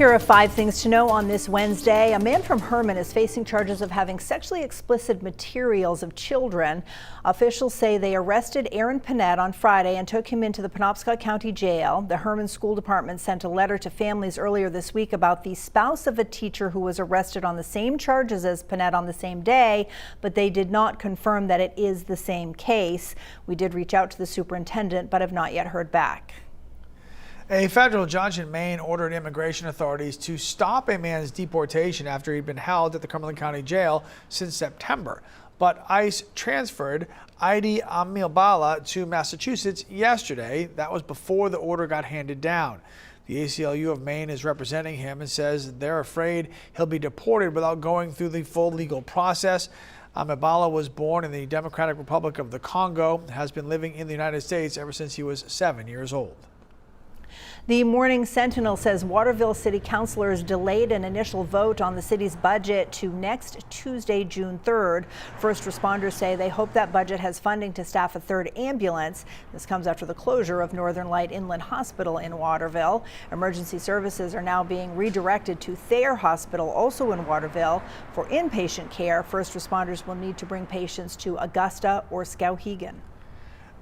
Here are 5 things to know on this Wednesday. A man from Herman is facing charges of having sexually explicit materials of children. Officials say they arrested Aaron Panett on Friday and took him into the Penobscot County Jail. The Herman School Department sent a letter to families earlier this week about the spouse of a teacher who was arrested on the same charges as Panett on the same day, but they did not confirm that it is the same case. We did reach out to the superintendent, but have not yet heard back. A federal judge in Maine ordered immigration authorities to stop a man's deportation after he'd been held at the Cumberland County Jail since September. But ICE transferred Eddie Amilbala to Massachusetts yesterday. That was before the order got handed down. The ACLU of Maine is representing him and says they're afraid he'll be deported without going through the full legal process. Amilbala was born in the Democratic Republic of the Congo, has been living in the United States ever since he was 7 years old. The Morning Sentinel says Waterville City councilors delayed an initial vote on the city's budget to next Tuesday, June 3rd. First responders say they hope that budget has funding to staff a 3rd ambulance. This comes after the closure of Northern Light Inland Hospital in Waterville. Emergency services are now being redirected to Thayer Hospital, also in Waterville, for inpatient care. First responders will need to bring patients to Augusta or Skowhegan.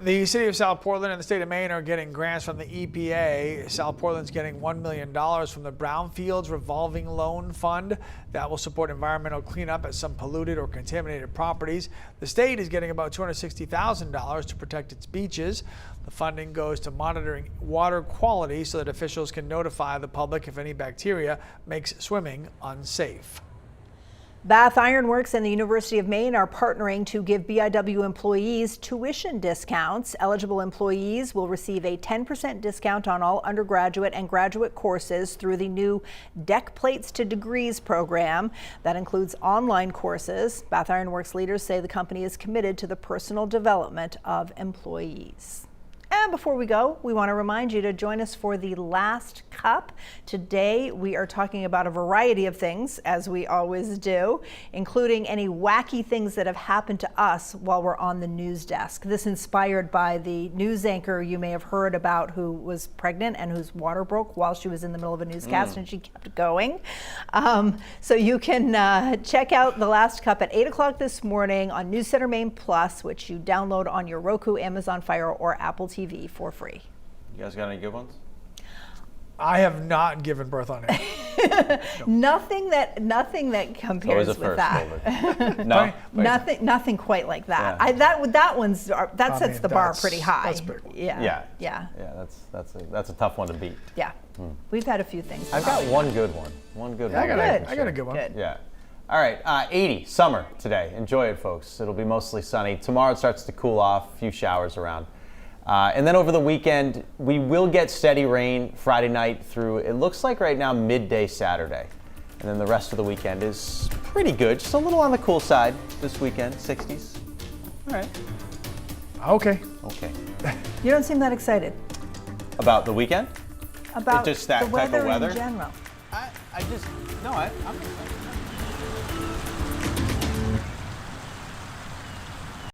The city of South Portland and the state of Maine are getting grants from the EPA. South Portland's getting $1 million from the Brownfields Revolving Loan Fund. That will support environmental cleanup at some polluted or contaminated properties. The state is getting about $260,000 to protect its beaches. The funding goes to monitoring water quality so that officials can notify the public if any bacteria makes swimming unsafe. Bath Iron Works and the University of Maine are partnering to give BIW employees tuition discounts. Eligible employees will receive a 10% discount on all undergraduate and graduate courses through the new Deck Plates to Degrees program. That includes online courses. Bath Iron Works leaders say the company is committed to the personal development of employees. And before we go, we want to remind you to join us for the Last Cup. Today, we are talking about a variety of things, as we always do, including any wacky things that have happened to us while we're on the news desk. This inspired by the news anchor you may have heard about who was pregnant and whose water broke while she was in the middle of a newscast and she kept going. So you can check out the Last Cup at 8 o'clock this morning on News Center Maine Plus, which you download on your Roku, Amazon Fire, or Apple TV for free. You guys got any good ones? I have not given birth on it. No. Nothing that compares with that. No, nothing quite like that. Yeah. That sets the bar pretty high. That's a big one. Yeah. That's a tough one to beat. Yeah. We've had a few things. I've got one good one. I got a good one. Good. Yeah. All right, 80, summer today. Enjoy it, folks. It'll be mostly sunny. Tomorrow it starts to cool off, a few showers around. And then over the weekend, we will get steady rain Friday night through, it looks like right now, midday Saturday. And then the rest of the weekend is pretty good. Just a little on the cool side this weekend, 60s. All right. Okay. You don't seem that excited. About the weekend? About just that the type of weather? in general. I'm excited.